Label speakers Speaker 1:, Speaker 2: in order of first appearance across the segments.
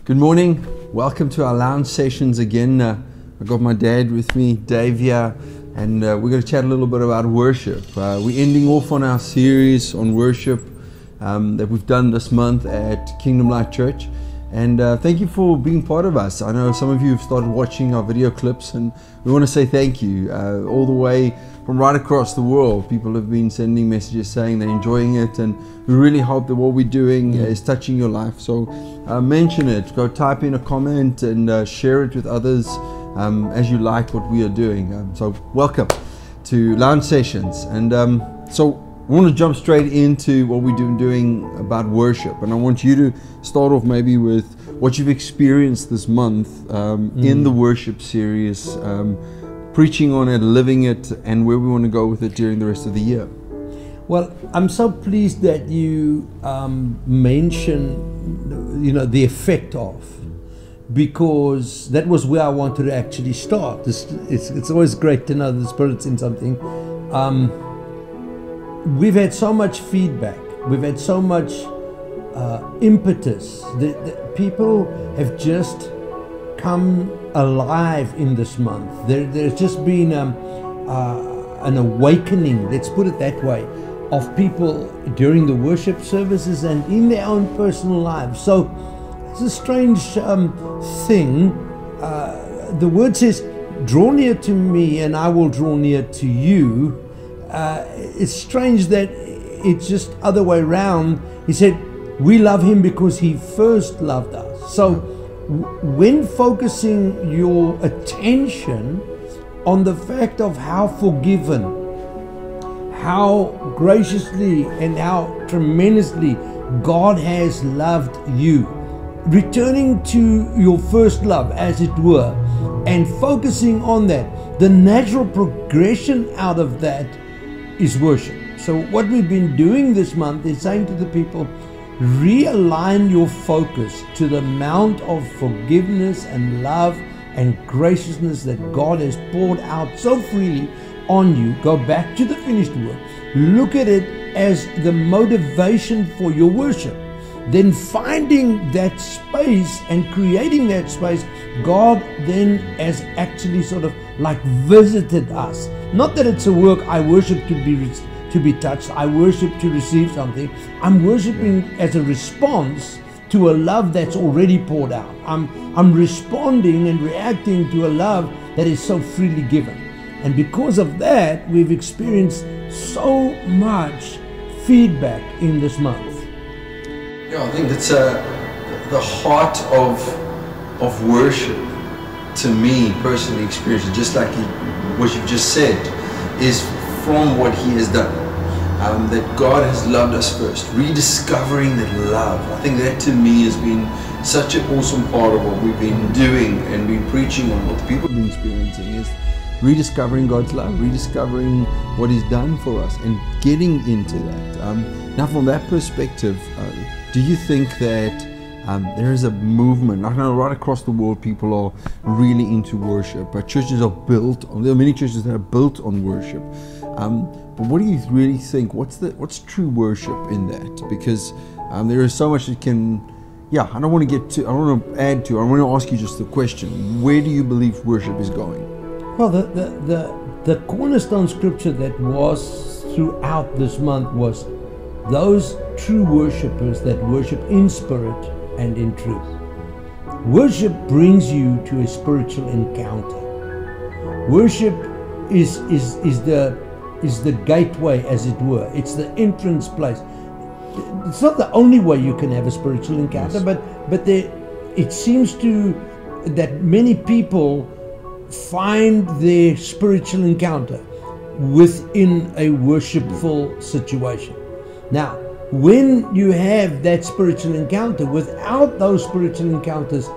Speaker 1: Good morning. Welcome to our lounge sessions again. I've got my dad with me, Dave here, and we're going to chat a little bit about worship. We're ending off on our series on worship that we've done this month at Kingdom Light Church. And thank you for being part of us. I know some of you have started watching our video clips, and we want to say thank you. All the way from right across the world, people have been sending messages saying they're enjoying it, and we really hope that what we're doing is touching your life. So mention it, go type in a comment and share it with others as you like what we are doing. So welcome to Lounge Sessions. And so I want to jump straight into what we've been doing about worship, and I want you to start off maybe with what you've experienced this month in the worship series, preaching on it, living it, and where we want to go with it during the rest of the year.
Speaker 2: Well, I'm so pleased that you mention, the effect of, because that was where I wanted to actually start. It's always great to know the Spirit's in something. We've had so much feedback. We've had so much impetus. The people have just come alive in this month. There's just been an awakening, let's put it that way, of people during the worship services and in their own personal lives. So it's a strange thing. The word says, "Draw near to me and I will draw near to you." It's strange that it's just other way around. He said, we love him because he first loved us. So when focusing your attention on the fact of how forgiven, how graciously and how tremendously God has loved you, returning to your first love, as it were, and focusing on that, the natural progression out of that is worship. So what we've been doing this month is saying to the people, realign your focus to the amount of forgiveness and love and graciousness that God has poured out so freely on you. Go back to the finished work. Look at it as the motivation for your worship. Then finding that space and creating that space, God then has actually sort of like visited us. Not that it's a work, I worship to be touched, I worship to receive something. I'm worshiping as a response to a love that's already poured out. I'm responding and reacting to a love that is so freely given. And because of that, we've experienced so much feedback in this month.
Speaker 1: Yeah, I think that's the heart of worship, to me personally experienced, just like what you've just said, is from what he has done. That God has loved us first, rediscovering that love. I think that to me has been such an awesome part of what we've been doing and been preaching on, what the people have been experiencing, is rediscovering God's love, rediscovering what he's done for us and getting into that. Now from that perspective, do you think that there is a movement? I know right across the world people are really into worship, but churches are built on, there are many churches that are built on worship. But what do you really think? What's true worship in that? Because there is so much that can, I don't want to add to, I want to ask you just the question, where do you believe worship is going?
Speaker 2: Well, the cornerstone scripture that was throughout this month was those true worshipers that worship in spirit and in truth. Worship brings you to a spiritual encounter. Worship is the gateway, as it were. It's the entrance place. It's not the only way you can have a spiritual encounter, but it seems that many people find their spiritual encounter within a worshipful situation. Now, when you have that spiritual encounter, without those spiritual encounters,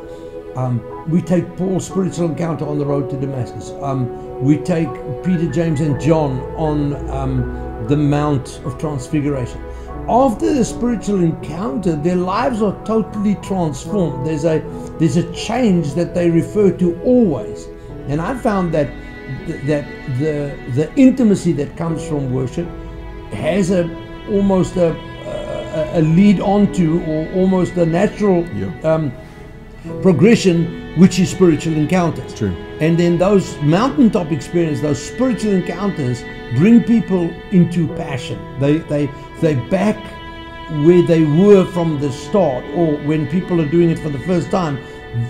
Speaker 2: we take Paul's spiritual encounter on the road to Damascus. We take Peter, James, and John on the Mount of Transfiguration. After the spiritual encounter, their lives are totally transformed. There's a change that they refer to always. And I found that the intimacy that comes from worship has almost a lead onto, or almost a natural progression, which is spiritual encounters.
Speaker 1: True.
Speaker 2: And then those mountaintop experiences, those spiritual encounters, bring people into passion. They back where they were from the start, or when people are doing it for the first time.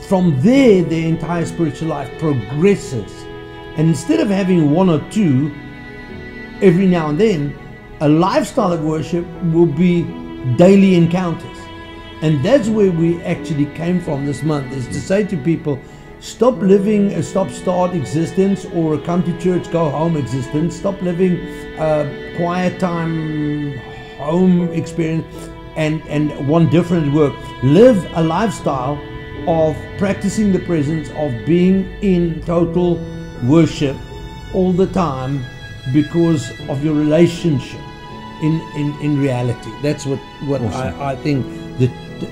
Speaker 2: From there, their entire spiritual life progresses. And instead of having one or two every now and then, a lifestyle of worship will be daily encounters. And that's where we actually came from this month, is to say to people, stop living a stop-start existence or a come to church, go home existence. Stop living a quiet time, home experience, and one different work. Live a lifestyle of practicing the presence, of being in total worship all the time because of your relationship in reality. That's what
Speaker 1: Awesome.
Speaker 2: I think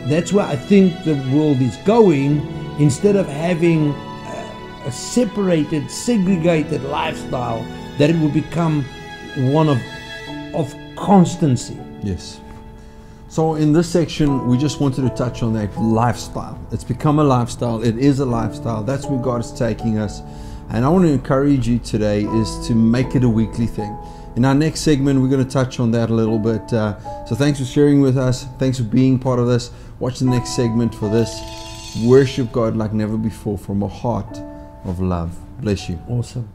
Speaker 2: that's where I think the world is going. Instead of having a separated, segregated lifestyle, that it will become one of constancy.
Speaker 1: Yes. So in this section, we just wanted to touch on that lifestyle. It's become a lifestyle. It is a lifestyle. That's where God is taking us. And I want to encourage you today is to make it a weekly thing. In our next segment, we're going to touch on that a little bit. So thanks for sharing with us. Thanks for being part of this. Watch the next segment for this. Worship God like never before from a heart of love. Bless you.
Speaker 2: Awesome.